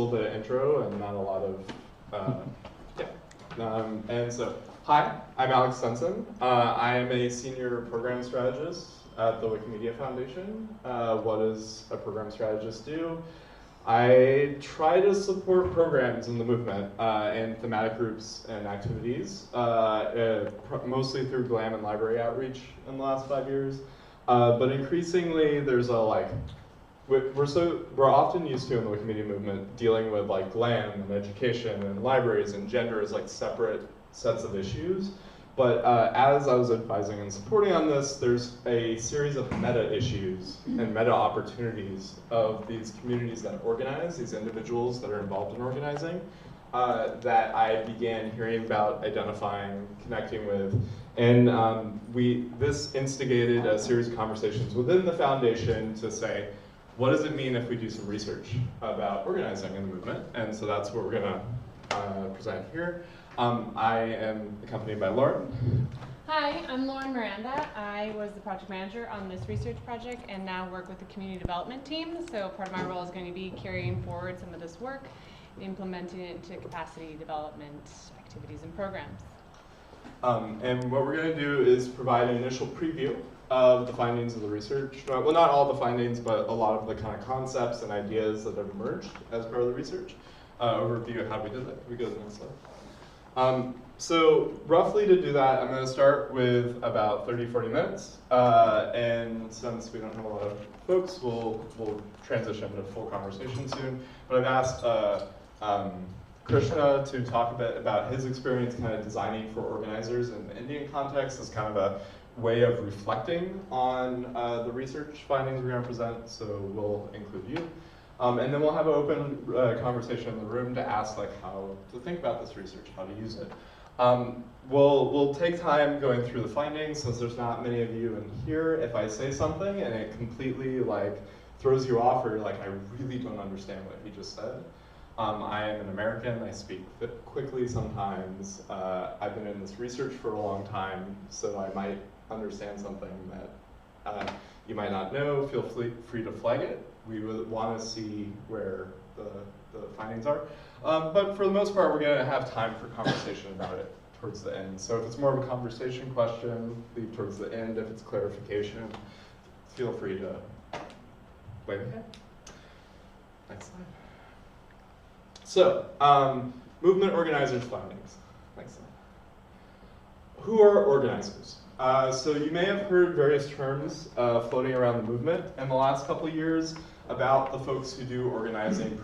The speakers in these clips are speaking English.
little bit of intro and not a lot of, and so, hi, I'm Alex Sensen. I am a senior program strategist at the Wikimedia Foundation. What does a program strategist do? I try to support programs in the movement and thematic groups and activities, mostly through GLAM and library outreach in the last 5 years. But increasingly, there's a we're often used to in the Wikimedia movement dealing with like GLAM and education and libraries and gender as like separate sets of issues. But as I was advising and supporting on this, there's a series of meta issues and meta opportunities of these communities that organize, these individuals that are involved in organizing, that I began hearing about, identifying, connecting with. And this instigated a series of conversations within the foundation to say, what does it mean if we do some research about organizing in the movement? And so that's what we're gonna present here. I am accompanied by Lauren. Hi, I'm Lauren Miranda. I was the project manager on this research project and now work with the community development team. So part of my role is going to be carrying forward some of this work, implementing it into capacity development activities and programs. And what we're going to do is provide an initial preview of the findings of the research. Well, not all the findings, but a lot of the kind of concepts and ideas that have emerged as part of the research. Overview of how we did that. Can we go to the next slide? So roughly to do that, I'm going to start with about 30-40 minutes. And since we don't have a lot of folks, we'll transition to full conversation soon. But I've asked Krishna to talk a bit about his experience kind of designing for organizers in the Indian context as kind of a way of reflecting on the research findings we're going to present, so we'll include you. And then we'll have an open conversation in the room to ask like how to think about this research, how to use it. We'll take time going through the findings since there's not many of you in here. If I say something and it completely like throws you off or you're like, I really don't understand what he just said. I am an American, I speak quickly sometimes. I've been in this research for a long time, so I might understand something that you might not know. Feel free to flag it. We would want to see where the findings are. But for the most part, we're going to have time for conversation about it towards the end. So if it's more of a conversation question, leave towards the end. If it's clarification, feel free to wave ahead. Next slide. So, movement organizers' findings. Next slide. Who are organizers? So you may have heard various terms floating around the movement in the last couple of years about the folks who do organizing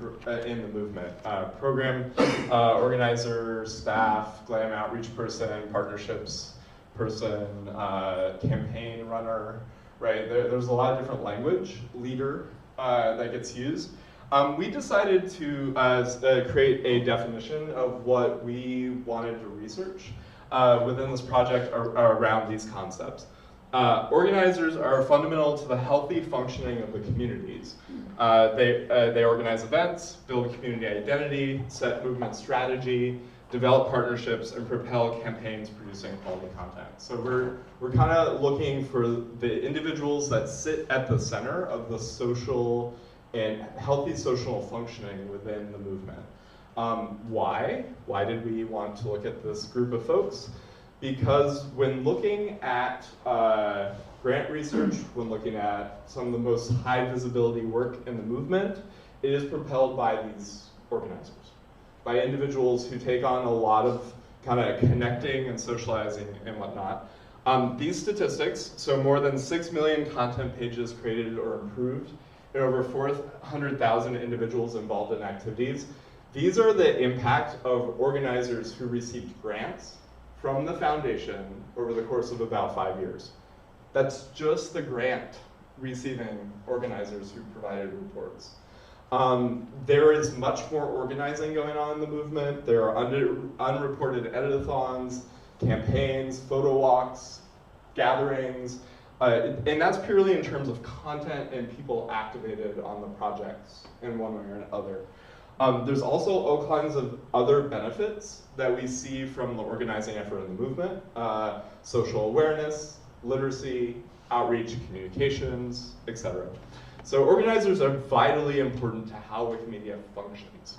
in the movement. Program organizer, staff, GLAM outreach person, partnerships person, campaign runner, right? There's a lot of different language, leader, that gets used. We decided to create a definition of what we wanted to research within this project around these concepts. Organizers are fundamental to the healthy functioning of the communities. They organize events, build community identity, set movement strategy, develop partnerships, and propel campaigns producing quality content. So we're kind of looking for the individuals that sit at the center of the social and healthy social functioning within the movement. Why? Why did we want to look at this group of folks? Because when looking at grant research, when looking at some of the most high visibility work in the movement, it is propelled by these organizers, by individuals who take on a lot of kind of connecting and socializing and whatnot. These statistics, so more than 6 million content pages created or improved, and over 400,000 individuals involved in activities. These are the impact of organizers who received grants from the foundation over the course of about 5 years. That's just the grant receiving organizers who provided reports. There is much more organizing going on in the movement. There are unreported editathons, campaigns, photo walks, gatherings, and that's purely in terms of content and people activated on the projects in one way or another. There's also all kinds of other benefits that we see from the organizing effort in the movement. Social awareness, literacy, outreach, communications, etc. So organizers are vitally important to how Wikimedia functions.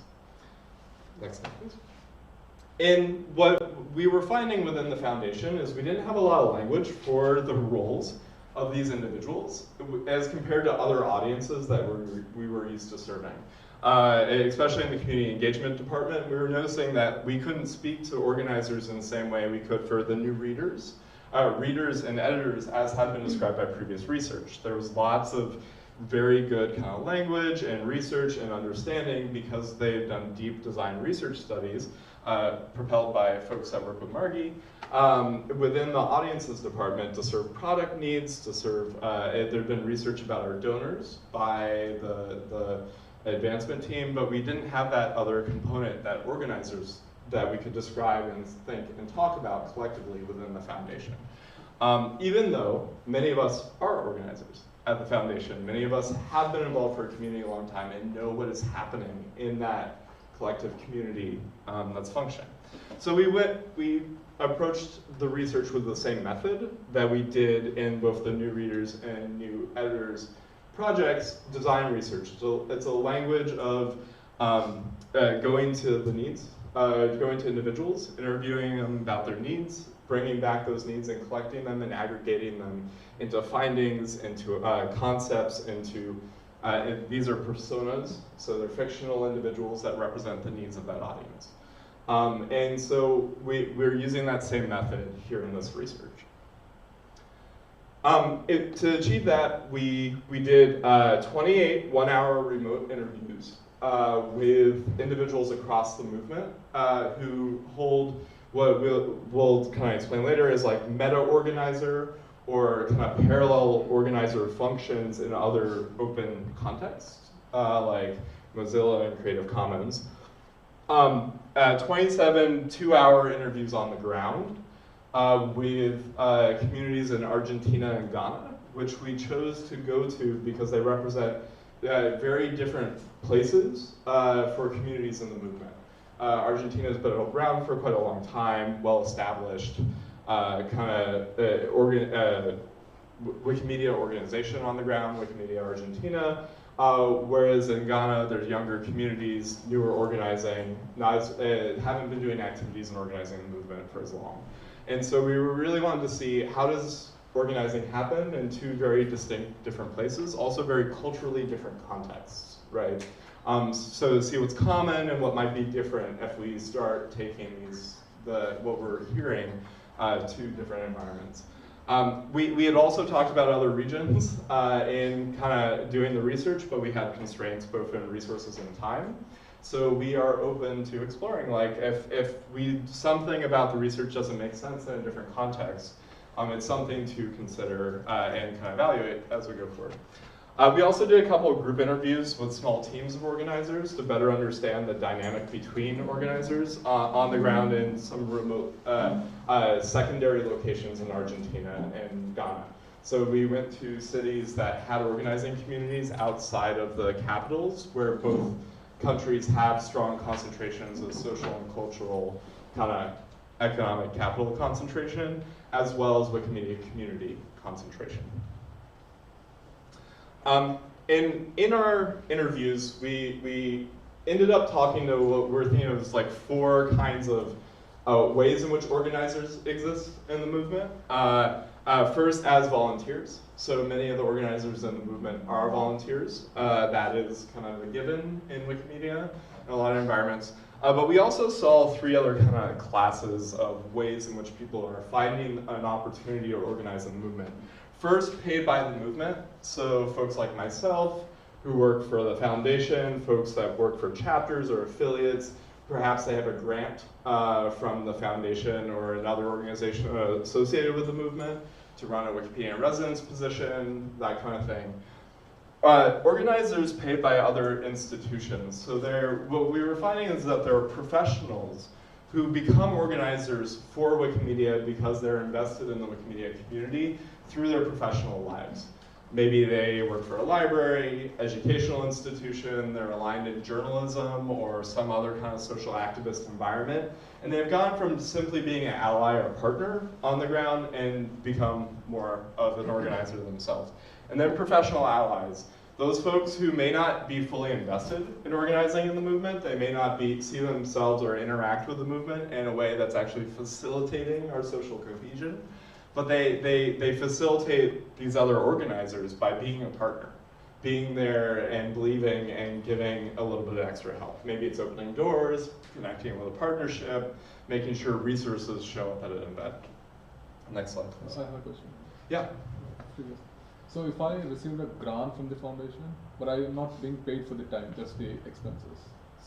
Next slide, please. And what we were finding within the foundation is we didn't have a lot of language for the roles of these individuals as compared to other audiences that we were used to serving. Especially in the community engagement department, we were noticing that we couldn't speak to organizers in the same way we could for the new readers and editors as had been described by previous research. There was lots of very good kind of language and research and understanding because they've done deep design research studies propelled by folks that work with Margie within the audiences department to serve product needs, to serve, there'd been research about our donors by the advancement team, but we didn't have that other component that organizers that we could describe and think and talk about collectively within the foundation. Even though many of us are organizers at the foundation, many of us have been involved for a community a long time and know what is happening in that collective community that's functioning. So we approached the research with the same method that we did in both the new readers and new editors projects, design research. So it's a language of going to the needs, going to individuals, interviewing them about their needs, bringing back those needs and collecting them and aggregating them into findings, into concepts, into, these are personas, so they're fictional individuals that represent the needs of that audience. And so we're using that same method here in this research. To achieve that, we did 28 one-hour remote interviews with individuals across the movement who hold what we'll kind of explain later is like meta-organizer or kind of parallel organizer functions in other open contexts, like Mozilla and Creative Commons. 27 two-hour interviews on the ground with communities in Argentina and Ghana, which we chose to go to because they represent very different places for communities in the movement. Argentina's been around for quite a long time, well-established, Wikimedia organization on the ground, Wikimedia Argentina, whereas in Ghana, there's younger communities, newer organizing, haven't been doing activities and organizing the movement for as long. And so we really wanted to see how does organizing happen in two very distinct different places, also very culturally different contexts, right? So to see what's common and what might be different if we start taking what we're hearing to different environments. We had also talked about other regions in kind of doing the research, but we had constraints both in resources and time. So we are open to exploring, like if something about the research doesn't make sense in a different context, it's something to consider and kind of evaluate as we go forward. We also did a couple of group interviews with small teams of organizers to better understand the dynamic between organizers on the ground in some remote secondary locations in Argentina and Ghana. So we went to cities that had organizing communities outside of the capitals, where both countries have strong concentrations of social and cultural kind of economic capital concentration, as well as Wikimedia community concentration. In our interviews, we ended up talking to what we're thinking of as like 4 kinds of ways in which organizers exist in the movement. First, as volunteers. So many of the organizers in the movement are volunteers. That is kind of a given in Wikimedia in a lot of environments. But we also saw 3 other kind of classes of ways in which people are finding an opportunity to organize in the movement. First, paid by the movement. So folks like myself who work for the foundation, folks that work for chapters or affiliates, perhaps they have a grant from the foundation or another organization associated with the movement to run a Wikipedia in residence position, that kind of thing. Organizers paid by other institutions. So what we were finding is that there are professionals who become organizers for Wikimedia because they're invested in the Wikimedia community through their professional lives. Maybe they work for a library, educational institution, they're aligned in journalism or some other kind of social activist environment, and they've gone from simply being an ally or partner on the ground and become more of an organizer themselves. And then professional allies. those folks who may not be fully invested in organizing in the movement, they may not see themselves or interact with the movement in a way that's actually facilitating our social cohesion, but they facilitate these other organizers by being a partner, being there and believing and giving a little bit of extra help. Maybe it's opening doors, connecting with a partnership, making sure resources show up at an event. Next slide, please. I have a question. Yeah. So if I received a grant from the foundation, but I am not being paid for the time, just the expenses.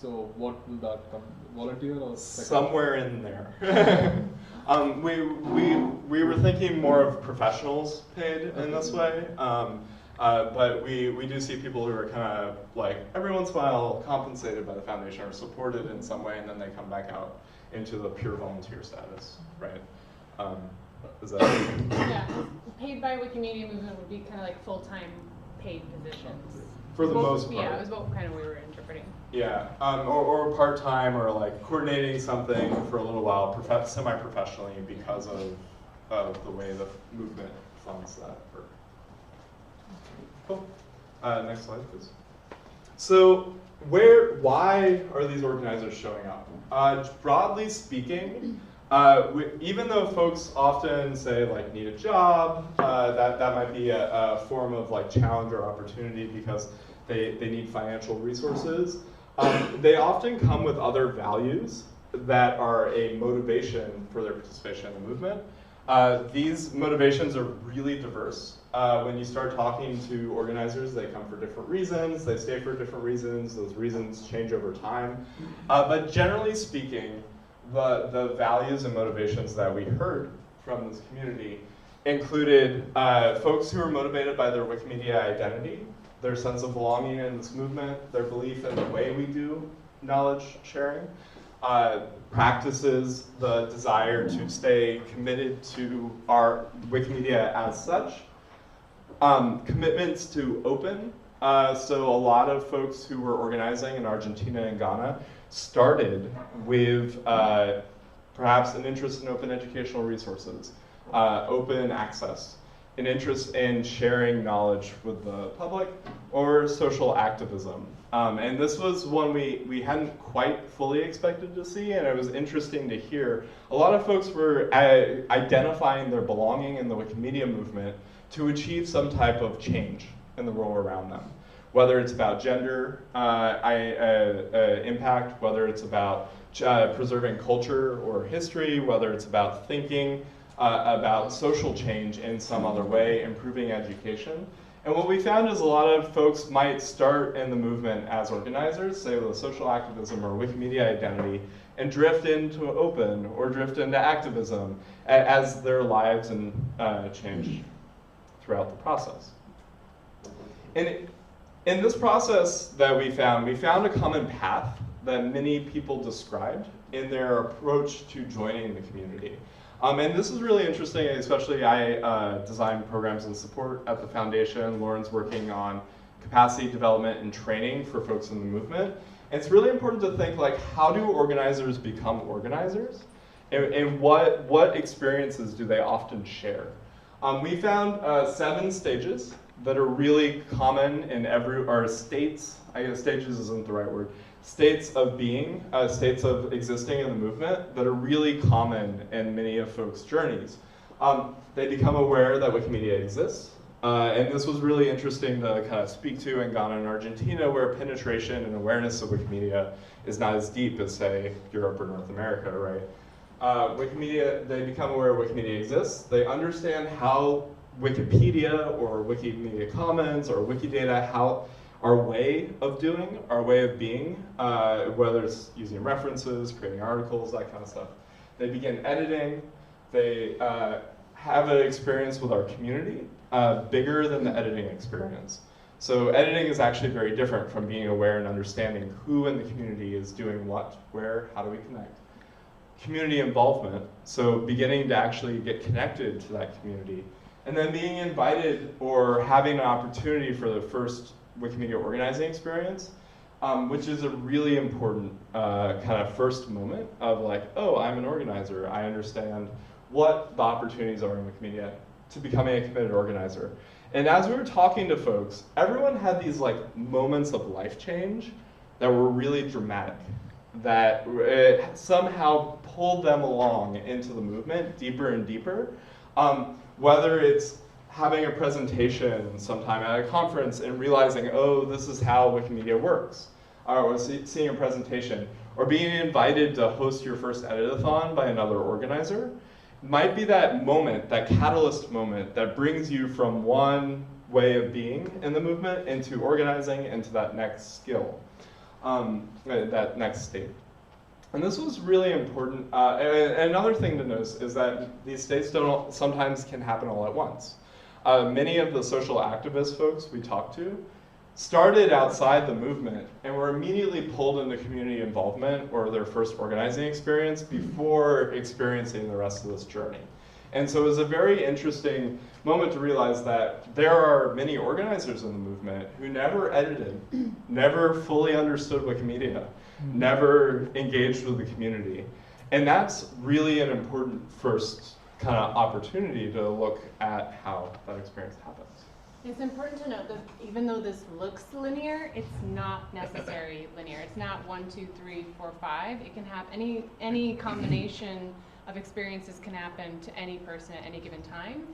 So what will that come? Volunteer or somewhere in there? We were thinking more of professionals paid in this way, but we do see people who are kind of like every once in a while compensated by the foundation or supported in some way, and then they come back out into the pure volunteer status, right? Is that yeah, paid by Wikimedia Movement would be kind of like full-time paid positions. For the most part. Yeah, it was what kind of we were interpreting. Yeah, or part-time, or like coordinating something for a little while, semi-professionally, because of the way the movement funds that work. Cool. Next slide, please. So why are these organizers showing up? Broadly speaking, even though folks often say like need a job, that might be a form of like challenge or opportunity because they need financial resources. They often come with other values that are a motivation for their participation in the movement. These motivations are really diverse. When you start talking to organizers, they come for different reasons, they stay for different reasons, those reasons change over time. But generally speaking, the values and motivations that we heard from this community included folks who are motivated by their Wikimedia identity, their sense of belonging in this movement, their belief in the way we do knowledge sharing, practices, the desire to stay committed to our Wikimedia as such, commitments to open. So a lot of folks who were organizing in Argentina and Ghana started with perhaps an interest in open educational resources, open access, an interest in sharing knowledge with the public, or social activism. And this was one we hadn't quite fully expected to see, and it was interesting to hear. A lot of folks were identifying their belonging in the Wikimedia movement to achieve some type of change in the world around them. Whether it's about gender impact, whether it's about preserving culture or history, whether it's about thinking about social change in some other way, improving education. And what we found is a lot of folks might start in the movement as organizers, say with a social activism or Wikimedia identity, and drift into open or drift into activism as their lives and change throughout the process. And in this process that we found a common path that many people described in their approach to joining the community. And this is really interesting, especially I design programs and support at the foundation. Lauren's working on capacity development and training for folks in the movement. And it's really important to think like, how do organizers become organizers? And what experiences do they often share? We found 7 stages that are really common in or states, I guess stages isn't the right word, states of being, states of existing in the movement that are really common in many of folks' journeys. They become aware that Wikimedia exists, and this was really interesting to kind of speak to in Ghana and Argentina, where penetration and awareness of Wikimedia is not as deep as, say, Europe or North America, right? Wikimedia, they become aware Wikimedia exists. They understand how Wikipedia or Wikimedia Commons or Wikidata, how our way of doing, our way of being, whether it's using references, creating articles, that kind of stuff. They begin editing. They have an experience with our community bigger than the editing experience. So editing is actually very different from being aware and understanding who in the community is doing what, where, how do we connect. Community involvement, so beginning to actually get connected to that community. And then being invited or having an opportunity for the first Wikimedia organizing experience, which is a really important kind of first moment of like, oh, I'm an organizer. I understand what the opportunities are in Wikimedia to becoming a committed organizer. And as we were talking to folks, everyone had these like moments of life change that were really dramatic, that somehow pulled them along into the movement deeper and deeper. Whether it's having a presentation sometime at a conference and realizing, oh, this is how Wikimedia works, or seeing a presentation, or being invited to host your first editathon by another organizer, might be that moment, that catalyst moment that brings you from one way of being in the movement into organizing into that next skill, that next state. And this was really important. And another thing to notice is that these states sometimes can happen all at once. Many of the social activist folks we talked to started outside the movement and were immediately pulled into community involvement or their first organizing experience before experiencing the rest of this journey. And so it was a very interesting moment to realize that there are many organizers in the movement who never edited, never fully understood Wikimedia, never engaged with the community. And that's really an important first kind of opportunity to look at how that experience happens. It's important to note that even though this looks linear, it's not necessarily linear. It's not 1, 2, 3, 4, 5. It can have any combination of experiences can happen to any person at any given time.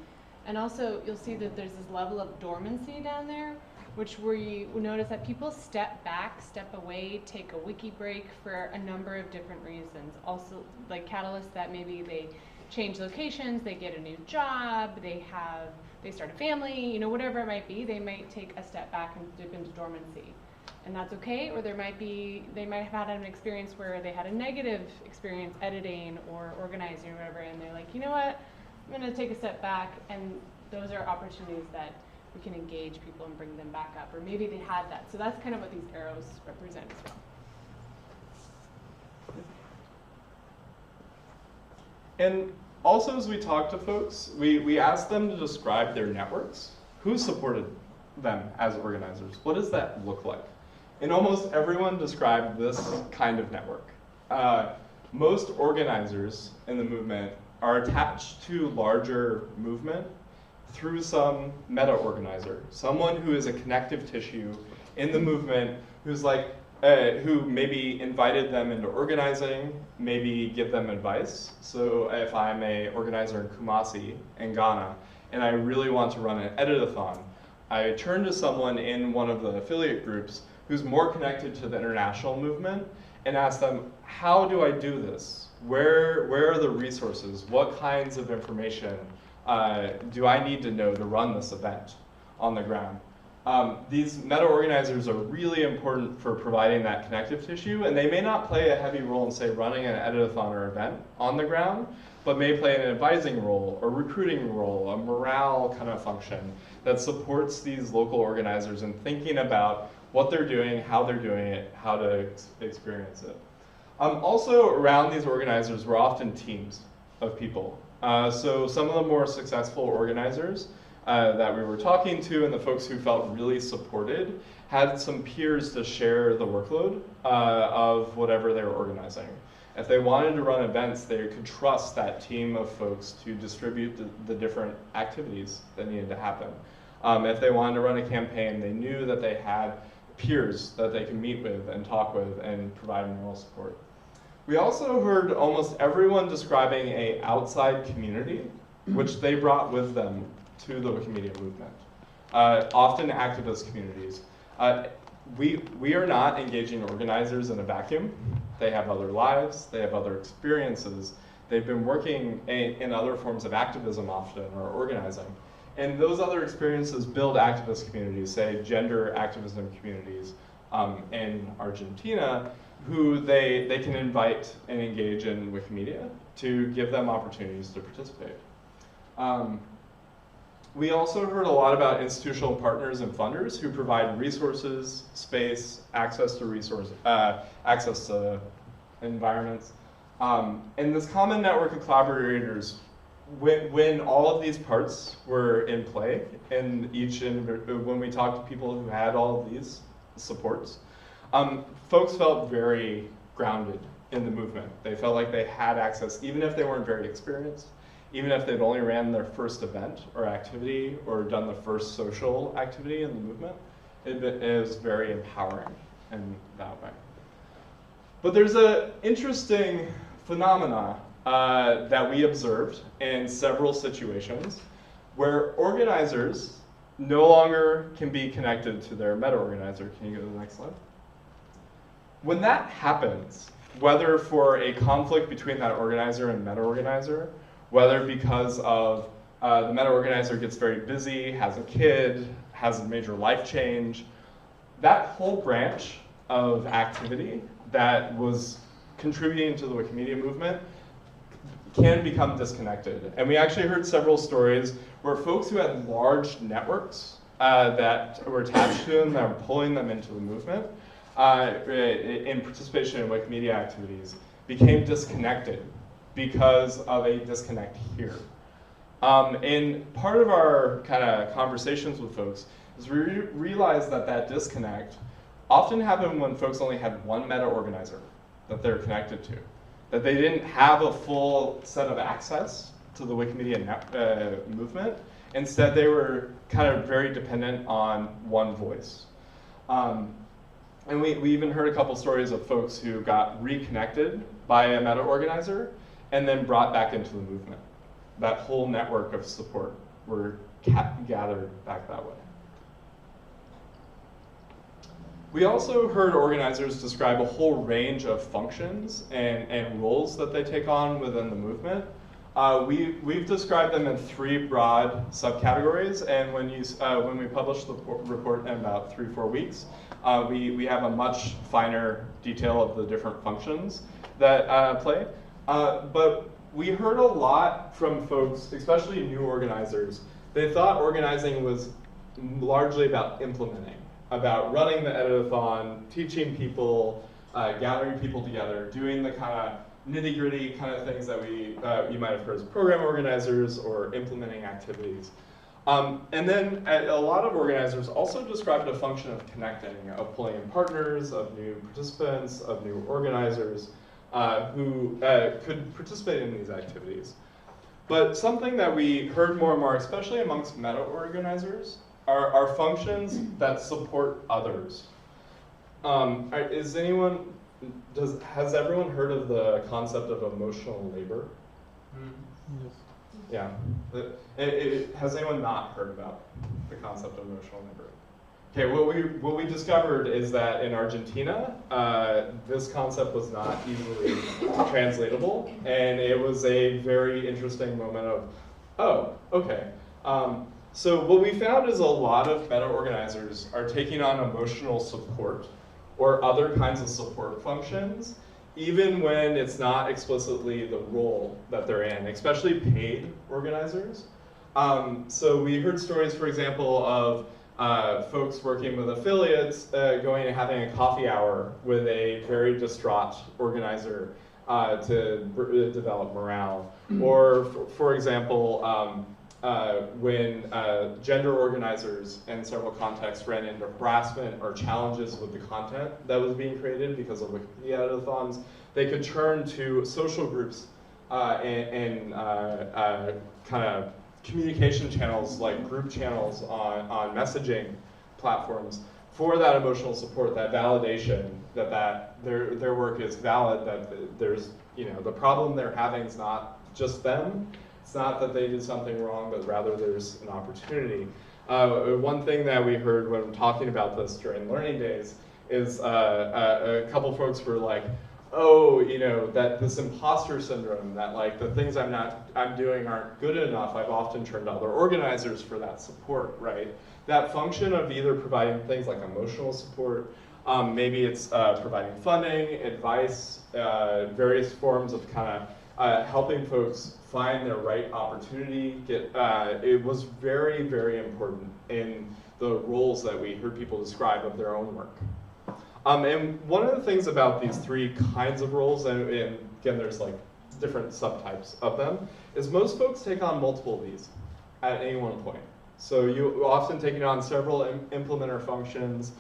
And also, you'll see that there's this level of dormancy down there, which where you notice that people step back, step away, take a wiki break for a number of different reasons. Also, like catalysts that maybe they change locations, they get a new job, they start a family, you know, whatever it might be, they might take a step back and dip into dormancy. And that's okay, or they might have had an experience where they had a negative experience editing or organizing or whatever, and they're like, you know what, I'm gonna take a step back, and those are opportunities that we can engage people and bring them back up, or maybe they had that. So that's kind of what these arrows represent as well. And also, as we talked to folks, we asked them to describe their networks. Who supported them as organizers? What does that look like? And almost everyone described this kind of network. Most organizers in the movement are attached to larger movement through some meta-organizer, someone who is a connective tissue in the movement, who's like, who maybe invited them into organizing, maybe give them advice. So if I'm an organizer in Kumasi in Ghana, and I really want to run an editathon, I turn to someone in one of the affiliate groups who's more connected to the international movement and ask them, how do I do this? Where are the resources? What kinds of information do I need to know to run this event on the ground? These meta-organizers are really important for providing that connective tissue, and they may not play a heavy role in, say, running an editathon or event on the ground, but may play an advising role, a recruiting role, a morale kind of function that supports these local organizers in thinking about what they're doing, how they're doing it, how to experience it. Also, around these organizers were often teams of people. So some of the more successful organizers that we were talking to and the folks who felt really supported had some peers to share the workload of whatever they were organizing. If they wanted to run events, they could trust that team of folks to distribute the different activities that needed to happen. If they wanted to run a campaign, they knew that they had peers that they could meet with and talk with and provide moral support. We also heard almost everyone describing an outside community, which they brought with them to the Wikimedia movement, often activist communities. We are not engaging organizers in a vacuum. They have other lives, they have other experiences. They've been working in other forms of activism often, or organizing. And those other experiences build activist communities, say gender activism communities in Argentina, who they can invite and engage in Wikimedia to give them opportunities to participate. We also heard a lot about institutional partners and funders who provide resources, space, access to environments. And this common network of collaborators, when all of these parts were in play, and when we talked to people who had all of these supports, folks felt very grounded in the movement. They felt like they had access, even if they weren't very experienced, even if they've only ran their first event or activity or done the first social activity in the movement. It is very empowering in that way. But there's an interesting phenomena that we observed in several situations where organizers no longer can be connected to their meta-organizer. Can you go to the next slide? When that happens, whether for a conflict between that organizer and meta-organizer, whether because of the meta-organizer gets very busy, has a kid, has a major life change, that whole branch of activity that was contributing to the Wikimedia movement can become disconnected. And we actually heard several stories where folks who had large networks that were attached to them, that were pulling them into the movement, in participation in Wikimedia activities, became disconnected because of a disconnect here. And part of our kind of conversations with folks is we realized that that disconnect often happened when folks only had one meta-organizer that they're connected to, that they didn't have a full set of access to the Wikimedia movement. Instead, they were kind of very dependent on one voice. And we even heard a couple stories of folks who got reconnected by a meta-organizer and then brought back into the movement. That whole network of support were gathered back that way. We also heard organizers describe a whole range of functions and roles that they take on within the movement. We've described them in 3 broad subcategories, and when we publish the report in about 3-4 weeks, we have a much finer detail of the different functions that play. But we heard a lot from folks, especially new organizers. They thought organizing was largely about implementing, about running the editathon, teaching people, gathering people together, doing the kind of nitty-gritty kind of things that you might have heard as program organizers or implementing activities. And then a lot of organizers also described a function of connecting, of pulling in partners, of new participants, of new organizers who could participate in these activities. But something that we heard more and more, especially amongst meta-organizers, are functions that support others. Has everyone heard of the concept of emotional labor? Yes. Yeah. Has anyone not heard about the concept of emotional labor? Okay, what we discovered is that in Argentina, this concept was not easily translatable, and it was a very interesting moment of, oh, okay. So what we found is a lot of meta-organizers are taking on emotional support or other kinds of support functions, even when it's not explicitly the role that they're in, especially paid organizers. So we heard stories, for example, of folks working with affiliates going and having a coffee hour with a very distraught organizer to develop morale. Or, for example, when gender organizers in several contexts ran into harassment or challenges with the content that was being created because of Wikipedia editathons, they could turn to social groups and kind of communication channels like group channels on messaging platforms for that emotional support, that validation that their work is valid, that there's, the problem they're having is not just them. It's not that they did something wrong, but rather there's an opportunity. One thing that we heard when talking about this during learning days is a couple folks were like, oh, that this imposter syndrome, that like the things I'm doing aren't good enough. I've often turned to other organizers for that support, right? That function of either providing things like emotional support, maybe it's providing funding, advice, various forms of kind of helping folks find their right opportunity. It was very, very important in the roles that we heard people describe of their own work. And one of the things about these 3 kinds of roles, and again, there's like different subtypes of them, is most folks take on multiple of these at any one point. So you often taking on several implementer functions,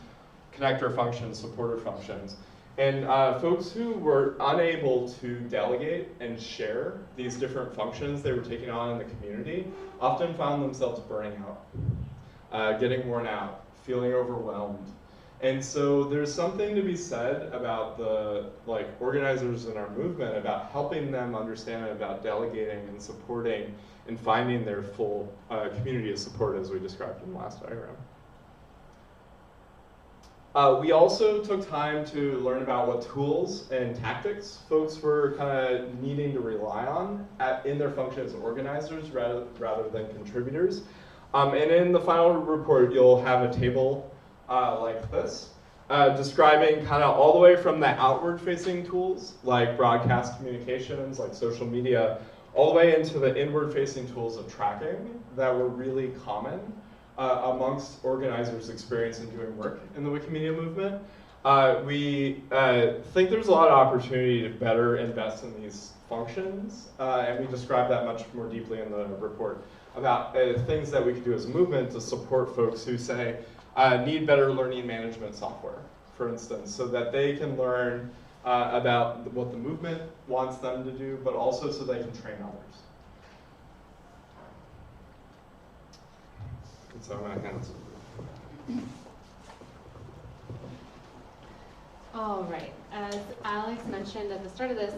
connector functions, supporter functions. And folks who were unable to delegate and share these different functions they were taking on in the community often found themselves burning out, getting worn out, feeling overwhelmed. And so there's something to be said about the organizers in our movement about helping them understand about delegating and supporting and finding their full community of support as we described in the last diagram. We also took time to learn about what tools and tactics folks were kind of needing to rely on in their function as organizers rather than contributors. And in the final report, you'll have a table like this, describing kind of all the way from the outward-facing tools, like broadcast communications, like social media, all the way into the inward-facing tools of tracking that were really common amongst organizers experiencing doing work in the Wikimedia movement. We think there's a lot of opportunity to better invest in these functions, and we describe that much more deeply in the report about things that we could do as a movement to support folks who say need better learning management software, for instance, so that they can learn about what the movement wants them to do, but also so they can train others. And so my hands. All right, as Alex mentioned at the start of this,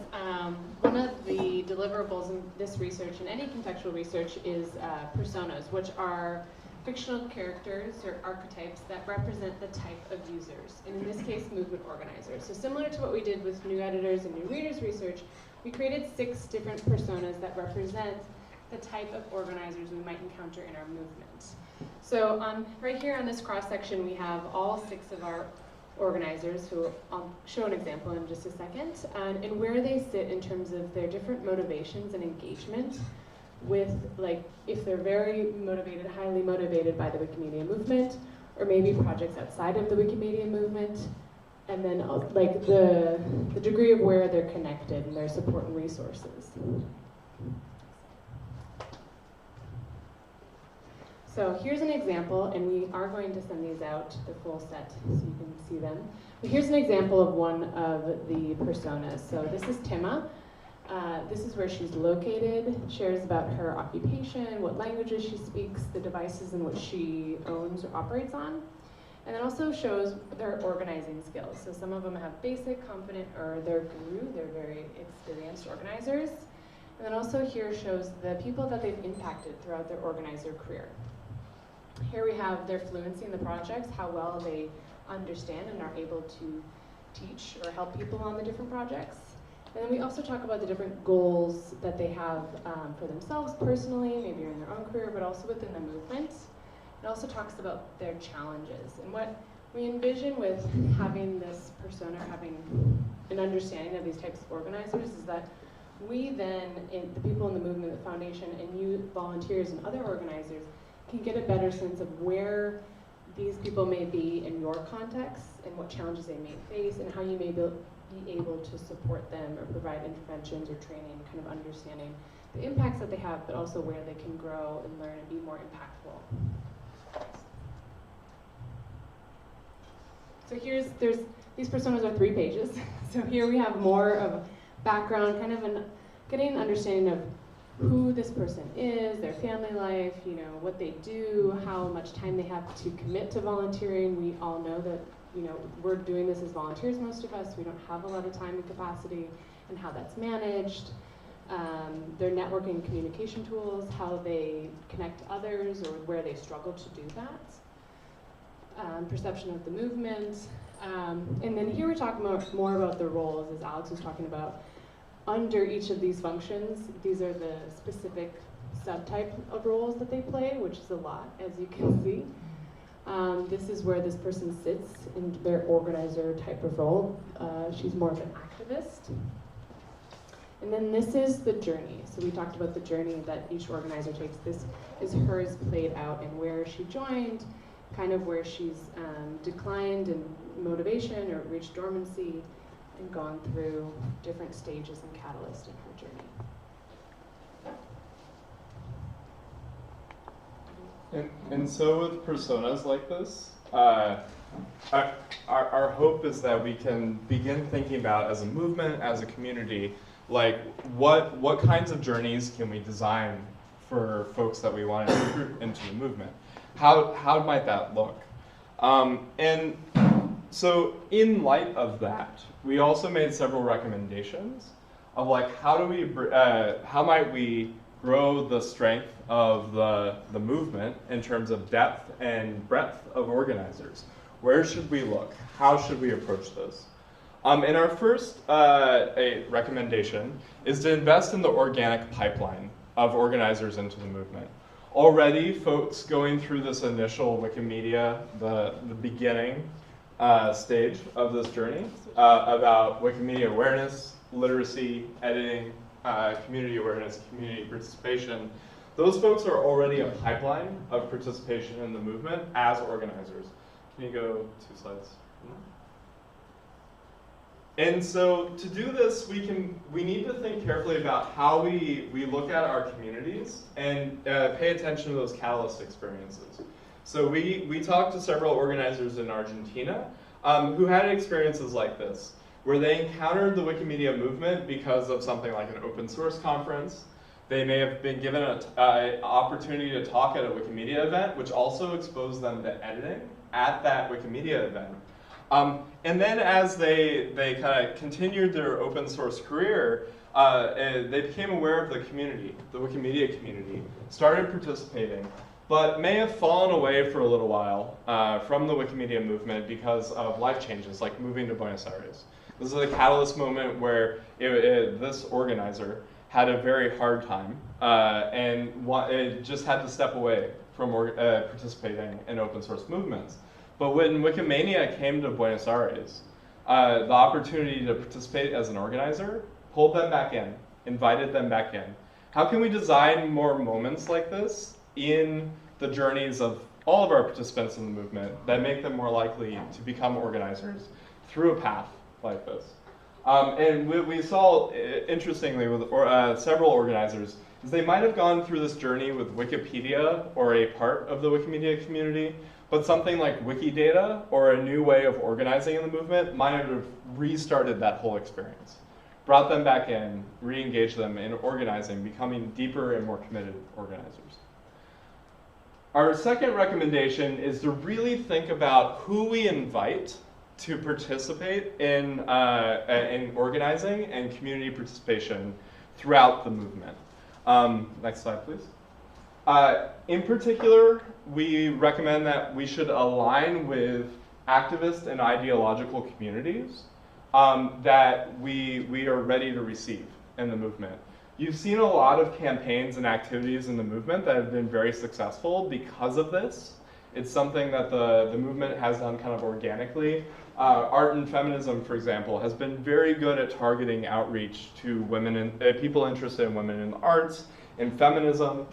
one of the deliverables in this research and any contextual research is personas, which are fictional characters or archetypes that represent the type of users, and in this case, movement organizers. So similar to what we did with new editors and new readers research, we created 6 different personas that represent the type of organizers we might encounter in our movement. So right here on this cross-section, we have all 6 of our organizers, who I'll show an example in just a second, and where they sit in terms of their different motivations and engagement with, if they're very motivated, highly motivated by the Wikimedia movement, or maybe projects outside of the Wikimedia movement, and then the degree of where they're connected and their support and resources. So here's an example, and we are going to send these out, the full set, so you can see them. But here's an example of one of the personas. So this is Tima. This is where she's located, shares about her occupation, what languages she speaks, the devices in which she owns or operates on, and it also shows their organizing skills. So some of them have basic, confident, or they're guru, they're very experienced organizers. And then also here shows the people that they've impacted throughout their organizer career. Here we have their fluency in the projects, how well they understand and are able to teach or help people on the different projects. And then we also talk about the different goals that they have for themselves personally, maybe in their own career, but also within the movement. It also talks about their challenges. And what we envision with having this persona, having an understanding of these types of organizers, is that we then, the people in the movement, the foundation, and you volunteers and other organizers, can get a better sense of where these people may be in your context and what challenges they may face and how you may be able to support them or provide interventions or training, kind of understanding the impacts that they have, but also where they can grow and learn and be more impactful. So these personas are 3 pages. So here we have more of background, kind of getting an understanding of who this person is, their family life, what they do, how much time they have to commit to volunteering. We all know that, we're doing this as volunteers, most of us. We don't have a lot of time and capacity, and how that's managed. Their networking and communication tools, how they connect to others, or where they struggle to do that. Perception of the movement. And then here we're talking more about the roles, as Alex was talking about. Under each of these functions, these are the specific subtype of roles that they play, which is a lot, as you can see. This is where this person sits in their organizer type of role. She's more of an activist. And then this is the journey. So we talked about the journey that each organizer takes. This is hers played out and where she joined, kind of where she's declined in motivation or reached dormancy, and gone through different stages and catalysts in her journey. And so with personas like this, our hope is that we can begin thinking about, as a movement, as a community, like what kinds of journeys can we design for folks that we want to recruit into the movement? How might that look? And so in light of that, we also made several recommendations of like how might we grow the strength of the movement in terms of depth and breadth of organizers. Where should we look? How should we approach this? And our first recommendation is to invest in the organic pipeline of organizers into the movement. Already, folks going through this initial Wikimedia, the beginning stage of this journey about Wikimedia awareness, literacy, editing, community awareness, community participation, those folks are already a pipeline of participation in the movement as organizers. Can you go 2 slides? And so to do this, we need to think carefully about how we look at our communities and pay attention to those Callused experiences. So we talked to several organizers in Argentina who had experiences like this, where they encountered the Wikimedia movement because of something like an open source conference. They may have been given an opportunity to talk at a Wikimedia event, which also exposed them to editing at that Wikimedia event. And then as they kind of continued their open source career, they became aware of the community, the Wikimedia community, started participating, but may have fallen away for a little while from the Wikimedia movement because of life changes, like moving to Buenos Aires. This is a catalyst moment where this organizer had a very hard time and it just had to step away from participating in open source movements. But when Wikimania came to Buenos Aires, the opportunity to participate as an organizer pulled them back in, invited them back in. How can we design more moments like this in the journeys of all of our participants in the movement that make them more likely to become organizers through a path like this? And we saw, interestingly, with several organizers, is they might have gone through this journey with Wikipedia or a part of the Wikimedia community, but something like Wikidata or a new way of organizing in the movement might have restarted that whole experience, brought them back in, re-engaged them in organizing, becoming deeper and more committed organizers. Our second recommendation is to really think about who we invite to participate in organizing and community participation throughout the movement. Next slide, please. In particular, we recommend that we should align with activist and ideological communities that we are ready to receive in the movement. You've seen a lot of campaigns and activities in the movement that have been very successful because of this. It's something that the movement has done kind of organically. Art and feminism, for example, has been very good at targeting outreach to women and people interested in women in the arts, in feminism.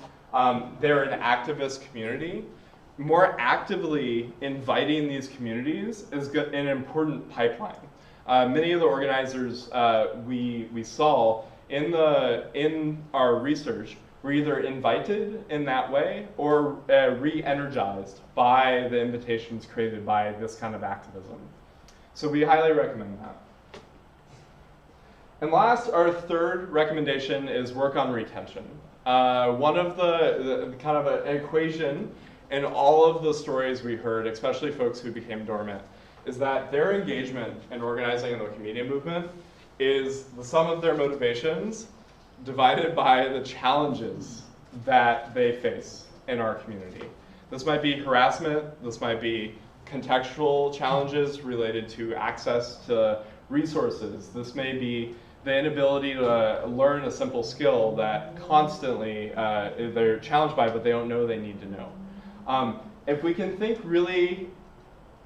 They're an activist community. More actively inviting these communities is an important pipeline. Many of the organizers we saw in our research were either invited in that way or re-energized by the invitations created by this kind of activism. So we highly recommend that. And last, our third recommendation is work on retention. One of the kind of an equation in all of the stories we heard, especially folks who became dormant, is that their engagement in organizing in the Wikimedia movement is the sum of their motivations divided by the challenges that they face in our community. This might be harassment, this might be contextual challenges related to access to resources, this may be the inability to learn a simple skill that constantly they're challenged by, but they don't know they need to know. If we can think really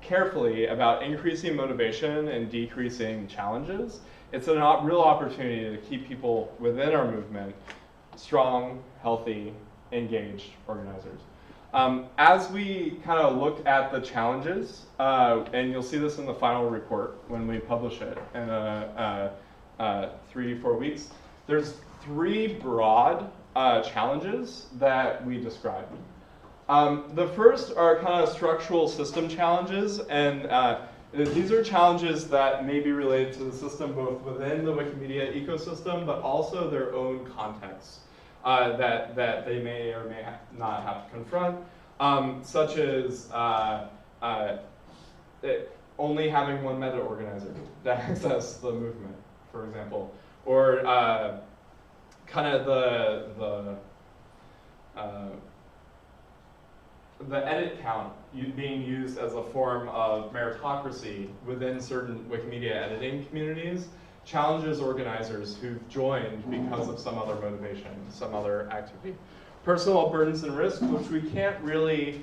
carefully about increasing motivation and decreasing challenges, it's a real opportunity to keep people within our movement strong, healthy, engaged organizers. As we kind of look at the challenges, and you'll see this in the final report when we publish it in 3-4 weeks, there's 3 broad challenges that we described. The first are kind of structural system challenges, and these are challenges that may be related to the system both within the Wikimedia ecosystem, but also their own contexts that they may or may not have to confront, such as only having one meta-organizer to access the movement, for example, or kind of the edit count being used as a form of meritocracy within certain Wikimedia editing communities challenges organizers who've joined because of some other motivation, some other activity. Personal burdens and risks, which we can't really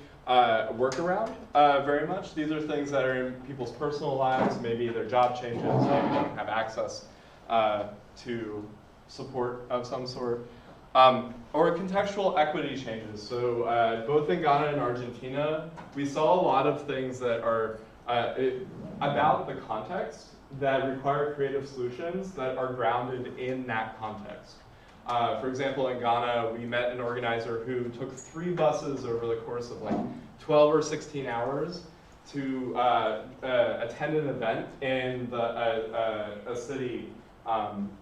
work around very much. These are things that are in people's personal lives, maybe their job changes, maybe they don't have access to support of some sort. Or contextual equity changes. So both in Ghana and Argentina, we saw a lot of things that are about the context that require creative solutions that are grounded in that context. For example, in Ghana, we met an organizer who took 3 buses over the course of like 12 or 16 hours to attend an event in a city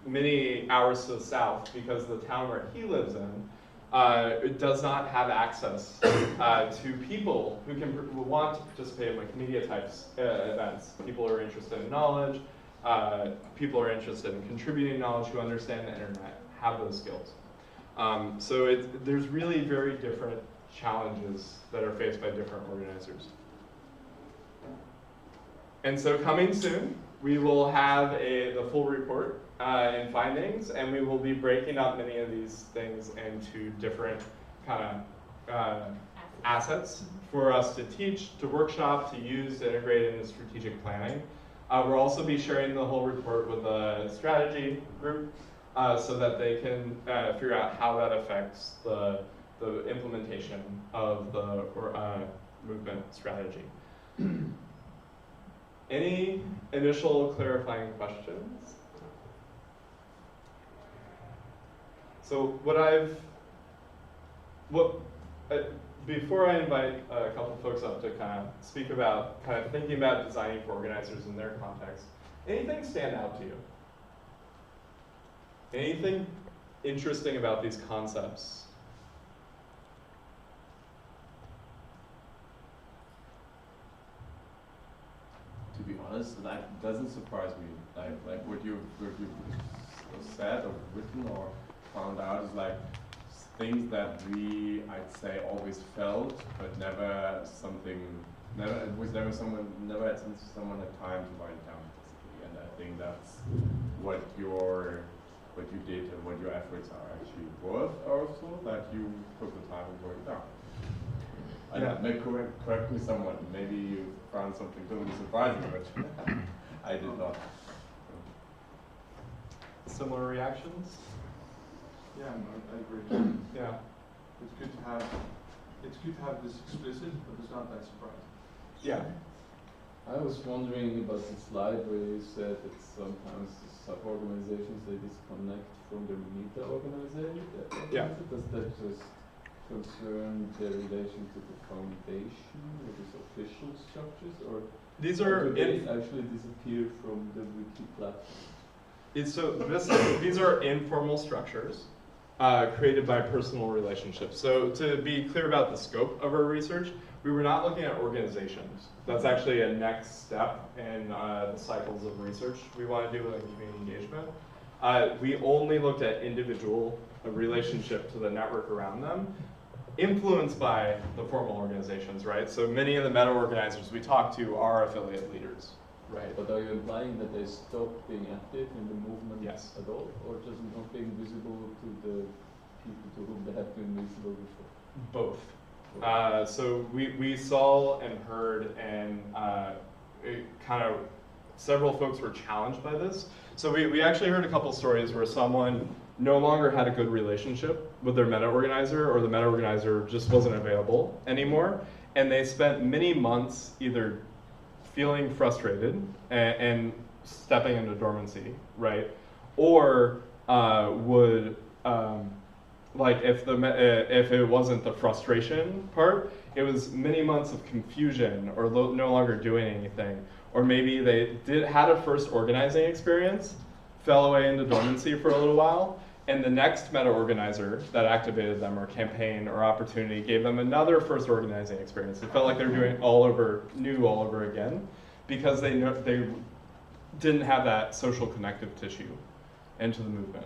many hours to the south, because the town where he lives in it does not have access to people who want to participate in Wikimedia types events. People who are interested in knowledge, people who are interested in contributing knowledge, who understand the internet, have those skills. So there's really very different challenges that are faced by different organizers. And so coming soon, we will have the full report and findings, and we will be breaking up many of these things into different kind of assets for us to teach, to workshop, to use, to integrate into strategic planning. We'll also be sharing the whole report with the strategy group so that they can figure out how that affects the implementation of the movement strategy. Any initial clarifying questions? So before I invite a couple folks up to kind of speak about kind of thinking about designing for organizers in their context, anything stand out to you? Anything interesting about these concepts? To be honest, that doesn't surprise me. Like what you said or written or found out is like things that I'd say, always felt, but never had someone had time to write down, basically. And I think that's what you did and what your efforts are actually worth, also, that you took the time to write it down. Yeah. Maybe correct me somewhat. Maybe you found something totally surprising, but I did not. Similar reactions? Yeah, I agree. Yeah. It's good to have this explicit, but it's not that surprising. Yeah. I was wondering about the slide where you said that sometimes sub-organizations, they disconnect from the meta-organization. Yeah. Does that just concern the relation to the foundation or these official structures, or These do are they actually disappear from the wiki platform? These are informal structures created by personal relationships. So to be clear about the scope of our research, we were not looking at organizations. That's actually a next step in the cycles of research we want to do with community engagement. We only looked at individual relationship to the network around them, influenced by the formal organizations, right? So many of the meta-organizers we talk to are affiliate leaders, right? But are you implying that they stop being active in the movement Yes. at all, or just not being visible to the people to whom they have been visible before? Both. So we saw and heard, and several folks were challenged by this. So we actually heard a couple stories where someone no longer had a good relationship with their meta-organizer, or the meta-organizer just wasn't available anymore, and they spent many months either feeling frustrated and stepping into dormancy, right? Or would like if it wasn't the frustration part, it was many months of confusion or no longer doing anything, or maybe they had a first organizing experience, fell away into dormancy for a little while, and the next meta-organizer that activated them, or campaign or opportunity, gave them another first organizing experience. It felt like they were doing all over again, because they didn't have that social connective tissue into the movement.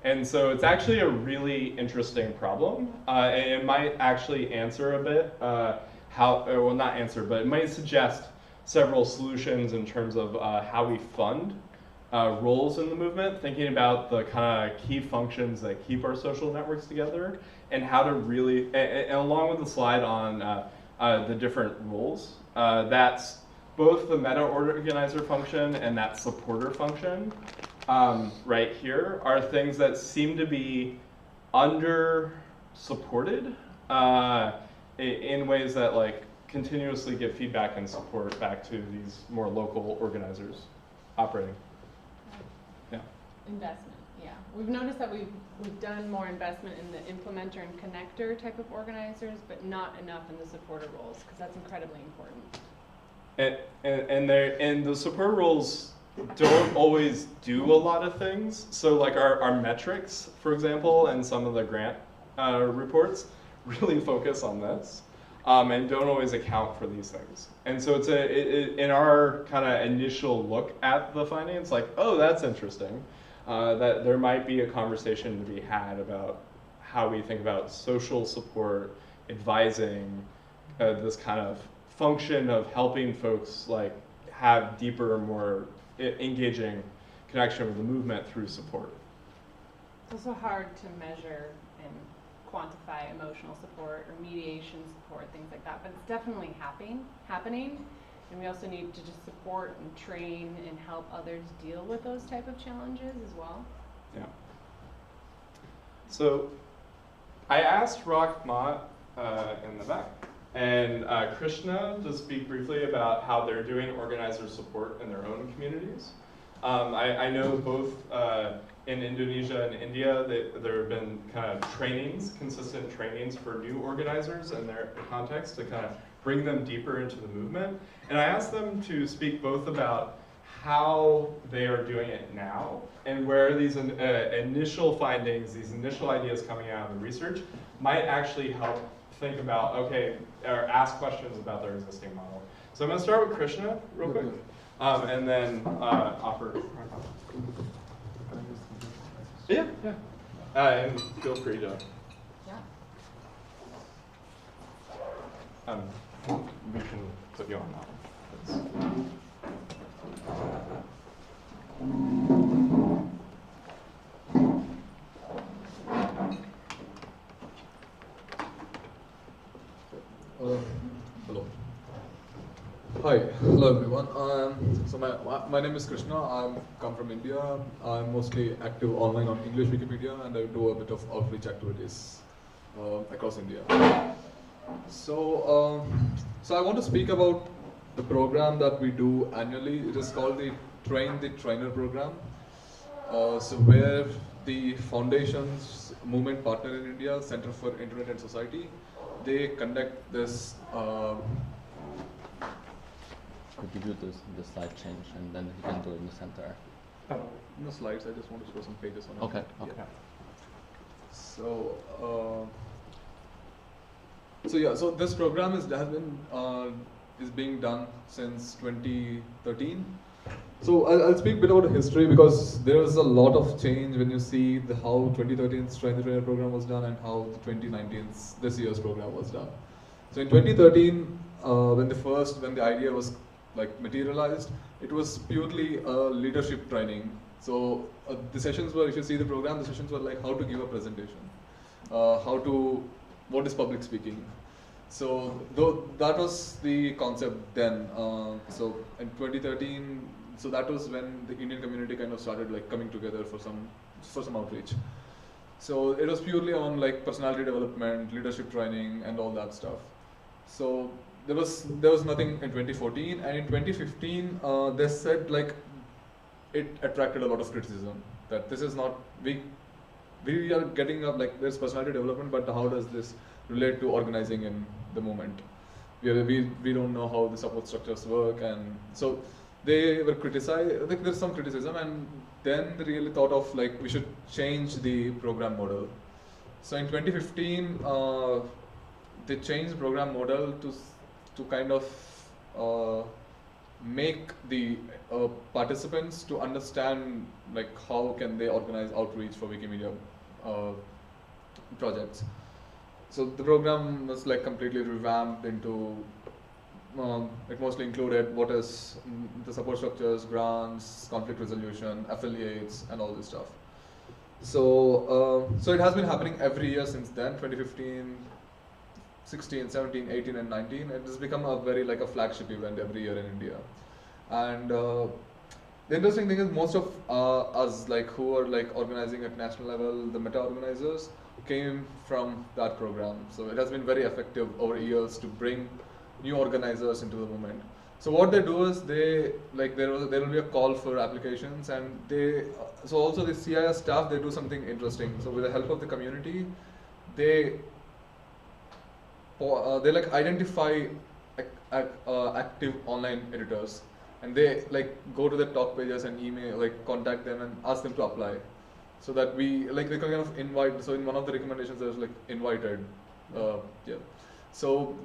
And so it's actually a really interesting problem. And it might actually answer a bit well, not answer, but it might suggest several solutions in terms of how we fund roles in the movement, thinking about the kind of key functions that keep our social networks together, and how to really, and along with the slide on the different roles, that's both the meta-organizer function and that supporter function. Right here are things that seem to be under-supported in ways that like continuously give feedback and support back to these more local organizers operating. Yeah. Investment, yeah. We've noticed that we've done more investment in the implementer and connector type of organizers, but not enough in the supporter roles, because that's incredibly important. And the support roles don't always do a lot of things. So like our metrics, for example, and some of the grant reports really focus on this and don't always account for these things. And so it's in our kind of initial look at the findings, like, oh, that's interesting, that there might be a conversation to be had about how we think about social support, advising, this kind of function of helping folks like have deeper, more engaging connection with the movement through support. It's also hard to measure and quantify emotional support or mediation support, things like that, but it's definitely happening, and we also need to just support and train and help others deal with those type of challenges as well. Yeah. So I asked Rahmat in the back and Krishna to speak briefly about how they're doing organizer support in their own communities. I know both in Indonesia and India, there have been kind of trainings, consistent trainings for new organizers in their context to kind of bring them deeper into the movement. And I asked them to speak both about how they are doing it now and where these initial findings, these initial ideas coming out of the research might actually help think about, okay, or ask questions about their existing model. So I'm going to start with Krishna real quick, and then offer. Yeah. And feel free to. Yeah. We can put you on that one. Hello. Hi, hello everyone. So my name is Krishna. I come from India. I'm mostly active online on English Wikipedia, and I do a bit of outreach activities across India. So I want to speak about the program that we do annually. It is called the Train the Trainer program. So where the foundation's movement partner in India, Center for Internet and Society, they conduct this. Could you do the slide change and then you can do it in the center? No slides, I just want to show some pages on it. Okay. Yeah. So this program is being done since 2013. So I'll speak a bit about the history, because there is a lot of change when you see how 2013's Train the Trainer program was done and how the 2019's this year's program was done. So in 2013, when the idea was like materialized, it was purely a leadership training. So the sessions were, if you see the program, the sessions were like how to give a presentation, what is public speaking. So that was the concept then. So in 2013, so that was when the Indian community kind of started like coming together for some outreach. So it was purely on like personality development, leadership training, and all that stuff. So there was nothing in 2014, and in 2015 they said like it attracted a lot of criticism that this is not, we we are getting up, like there's personality development, but how does this relate to organizing in the movement? We don't know how the support structures work, and so they were criticized. I think there's some criticism, and then they really thought of like we should change the program model. So in 2015, they changed the program model to kind of make the participants to understand like how can they organize outreach for Wikimedia projects. So the program was like completely revamped into, it mostly included what is the support structures, grants, conflict resolution, affiliates, and all this stuff. So so it has been happening every year since then, 2015, 16, 17, 18, and 19. It has become a very like a flagship event every year in India. And the interesting thing is most of us like who are like organizing at national level, the meta organizers, came from that program. So it has been very effective over years to bring new organizers into the movement. So what they do is they like there will be a call for applications, and they so also the CIS staff, they do something interesting. So with the help of the community, they like identify active online editors, and they like go to the talk pages and email, like contact them and ask them to apply, so that we like they kind of invite. So in one of the recommendations there's like invited, yeah. So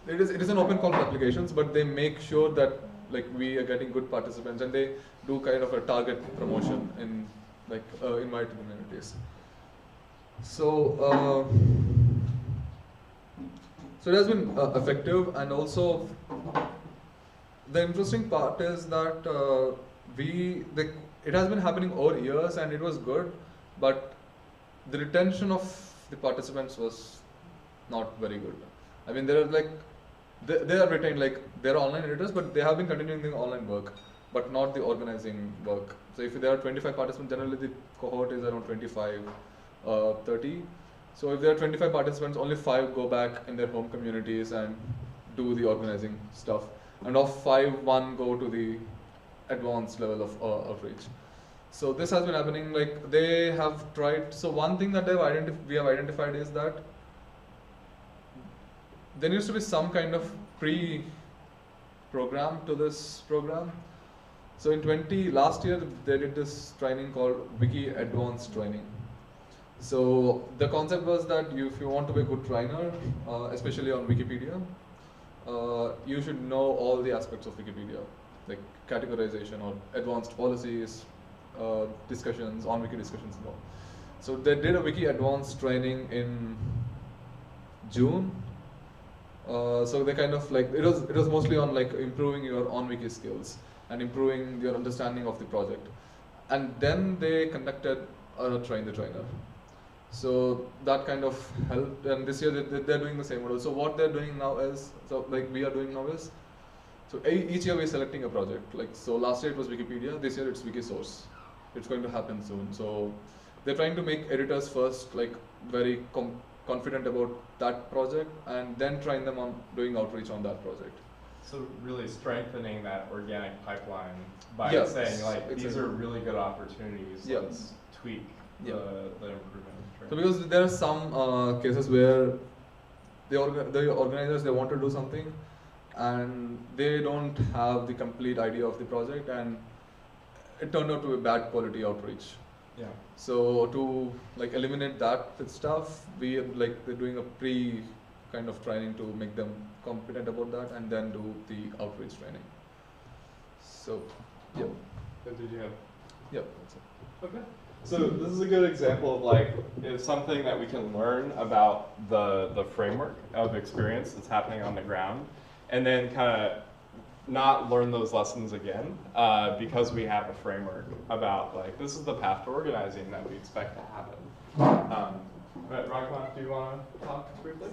it is an open call for applications, but they make sure that like we are getting good participants, and they do kind of a target promotion in like invited communities. So so it has been effective, and also the interesting part is that it has been happening over years, and it was good, but the retention of the participants was not very good. I mean, there are like they are retained, like they're online editors, but they have been continuing the online work, but not the organizing work. So if there are 25 participants, generally the cohort is around 25, 30. So if there are 25 participants, only 5 go back in their home communities and do the organizing stuff. And of 5, 1 go to the advanced level of outreach. So this has been happening, like they have tried. So one thing that we have identified is that there needs to be some kind of pre-program to this program. So in last year they did this training called Wiki Advanced Training. So the concept was that if you want to be a good trainer, especially on Wikipedia, you should know all the aspects of Wikipedia, like categorization or advanced policies, discussions, on-wiki discussions and all. So they did a Wiki Advanced training in June. So they kind of like, it was mostly on like improving your on-wiki skills and improving your understanding of the project. And then they conducted a Train the Trainer. So that kind of helped, and this year they're doing the same model. So what they're doing now is, so like we are doing now is, so each year we're selecting a project. Like, so last year it was Wikipedia, this year it's Wikisource. It's going to happen soon. So they're trying to make editors first, like very confident about that project, and then train them on doing outreach on that project. So really strengthening that organic pipeline by Yeah, saying like, exactly. these are really good opportunities, Yeah. let's tweak Yeah. the improvement. So because there are some cases where the organizers, they want to do something and they don't have the complete idea of the project, and it turned out to be bad quality outreach. Yeah. So to like eliminate that stuff, they're doing a pre kind of training to make them competent about that, and then do the outreach training. So, yeah. What did you have? Yeah, that's it. Okay. So this is a good example of like, it's something that we can learn about the framework of experience that's happening on the ground, and then kind of not learn those lessons again because we have a framework about like, this is the path to organizing that we expect to happen. But Raghunath, do you want to talk briefly?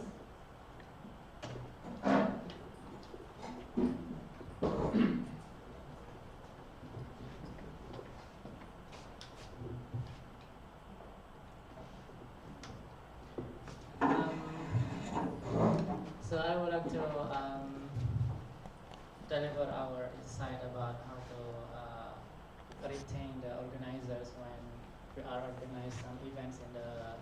So I would like to deliver our insight about how to retain the organizers when we are organizing some events in the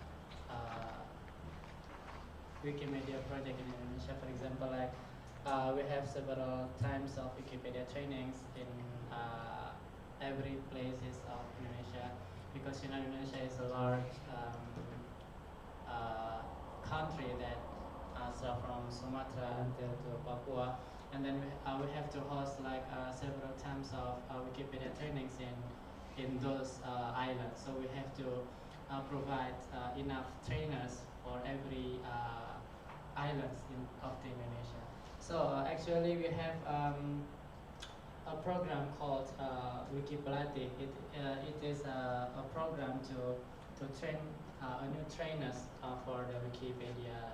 Wikimedia project in Indonesia. For example, like we have several times of Wikipedia trainings in every places of Indonesia, because Indonesia is a large country that start from Sumatra until to Papua, and then we have to host like several times of Wikipedia trainings in those islands. So we have to provide enough trainers for every islands of the Indonesia. So actually we have a program called Wikipelati. It is a program to train a new trainers for the Wikipedia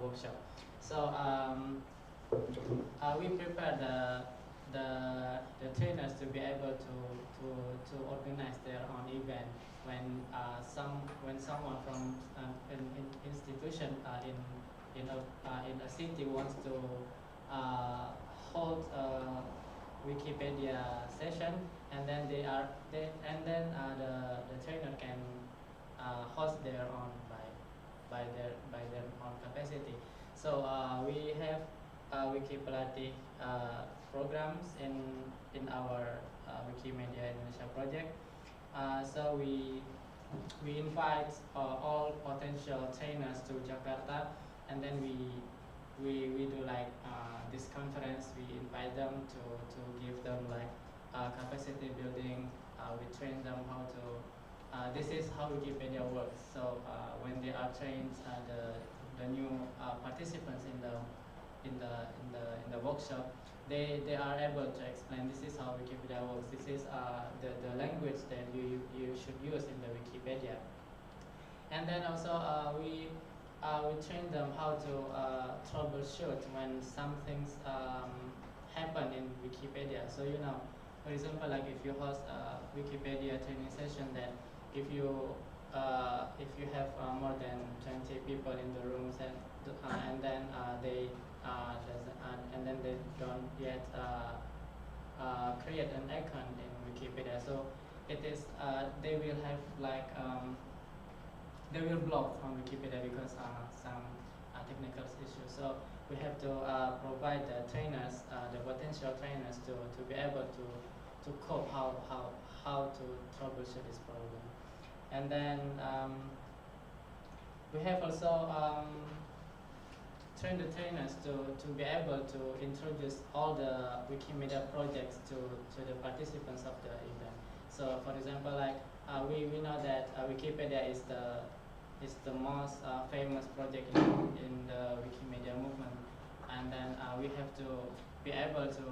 workshop. So we prepare the trainers to be able to organize their own event when someone from an institution in a city wants to hold a Wikipedia session, and then the trainer can host their own by their own capacity. So we have Wikipelati programs in our Wikimedia Indonesia project. So we invite all potential trainers to Jakarta, and then we do like this conference. We invite them to give them like capacity building. We train them how to. This is how Wikipedia works. So when they are trained, the new participants in the workshop, they are able to explain this is how Wikipedia works. This is the language that you should use in the Wikipedia. And then also we train them how to troubleshoot when some things happen in Wikipedia. So for example, like if you host a Wikipedia training session, that if you have more than 20 people in the rooms, and then they don't yet create an account in Wikipedia, so it is they will have like they will block from Wikipedia because some technical issues. So we have to provide the trainers, the potential trainers, to be able to cope how to troubleshoot this problem. And then we have also trained the trainers to be able to introduce all the Wikimedia projects to the participants of the event. So for example, like we know that Wikipedia is the most famous project in the Wikimedia movement, and then we have to be able to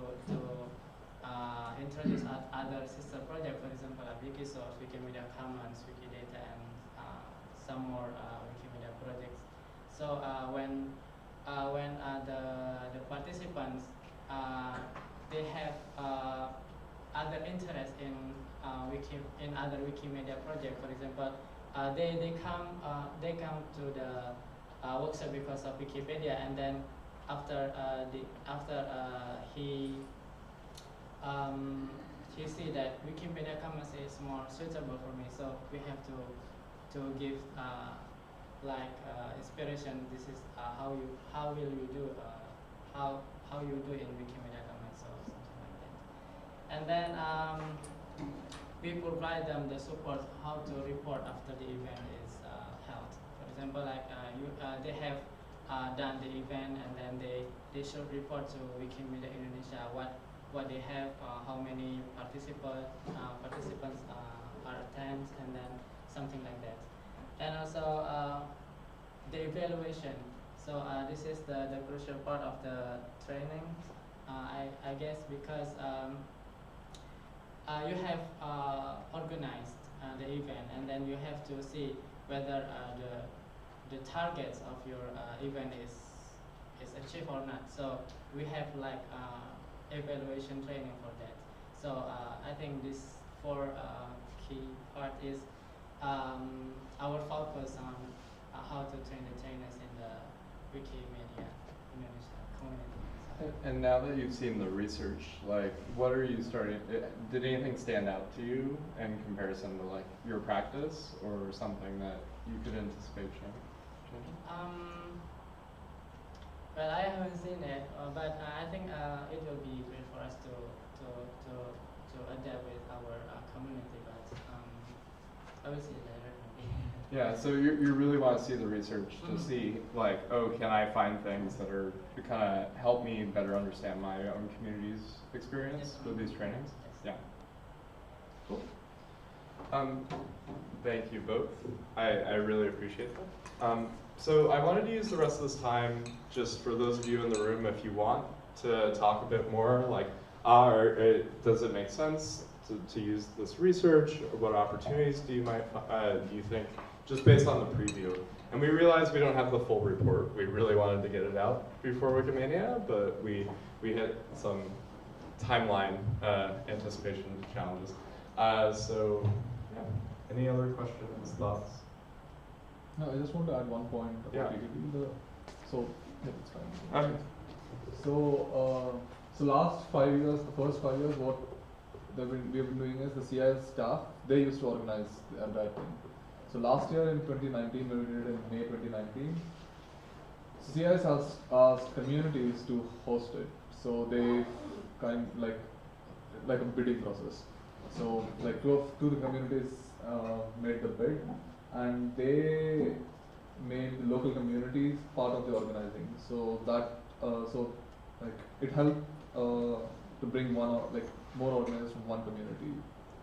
introduce other sister projects, for example, Wikisource, Wikimedia Commons, Wikidata, and some more Wikimedia projects. So when the participants they have other interest in other Wikimedia project, for example, they come to the workshop because of Wikipedia, and then after he see that Wikimedia Commons is more suitable for me, so we have to give inspiration. This is how will you do how you do in Wikimedia Commons, or something like that. And then we provide them the support how to report after the event is held. For example, like they have done the event, and then they should report to Wikimedia Indonesia what they have, how many participants are attend, and then something like that. And also the evaluation. So this is the crucial part of the training, I guess, because you have organized the event, and then you have to see whether the targets of your event is achieved or not. So we have like evaluation training for that. So I think this four key part is our focus on how to train the trainers in the Wikimedia Indonesia community. So And now that you've seen the research, like, what are you starting? Did anything stand out to you in comparison to like your practice, or something that you could anticipate changing? Well, I haven't seen it, but I think it will be great for us to adapt with our community. But I will see later. Yeah, so you really want to see the research to see, like, oh, can I find things that are to kind of help me better understand my own community's experience with these trainings? Yes. Yeah. Cool. Thank you both. I really appreciate that. So I wanted to use the rest of this time just for those of you in the room, if you want to talk a bit more, like, does it make sense to use this research? Or what opportunities do you think, just based on the preview? And we realized we don't have the full report. We really wanted to get it out before Wikimedia, but we hit some timeline anticipation challenges. So, yeah. Any other questions, thoughts? No, I just want to add one point about Yeah. PGP. So, yeah, it's fine. Okay. So, last 5 years, the first 5 years, what we've been doing is the CIS staff, they used to organize the entire thing. So last year in 2019, when we did it in May 2019, CIS has asked communities to host it. So they kind like a bidding process. So like two of the communities made the bid, and they made the local communities part of the organizing. So that it helped to bring more organizers from one community,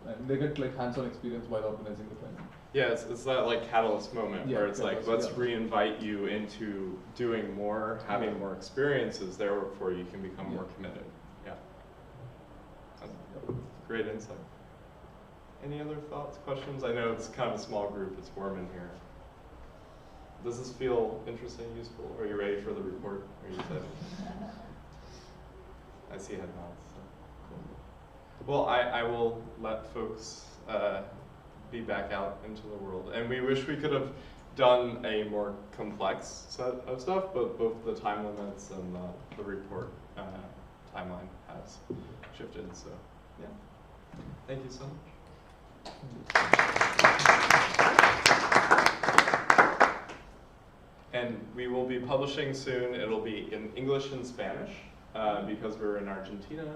and they get like hands-on experience while organizing the training. Yeah, it's that like catalyst moment where it's like, let's re-invite you into doing more, having more experiences there before you can become more committed. Yeah. Great insight. Any other thoughts, questions? I know it's kind of a small group, it's warm in here. Does this feel interesting, useful? Are you ready for the report? Are you excited? I see head nods. So. Cool. Well, I will let folks be back out into the world. And we wish we could have done a more complex set of stuff, but both the time limits and the report timeline has shifted. So, yeah. Thank you so much. And we will be publishing soon. It'll be in English and Spanish because we're in Argentina.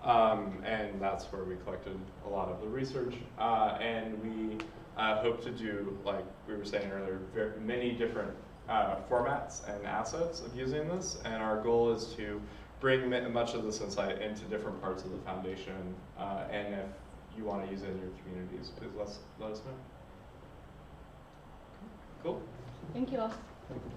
And that's where we collected a lot of the research. And we hope to do, like we were saying earlier, many different formats and assets of using this. And our goal is to bring much of this insight into different parts of the foundation. And if you want to use it in your communities, please let us know. Cool. Thank you all. Thank you.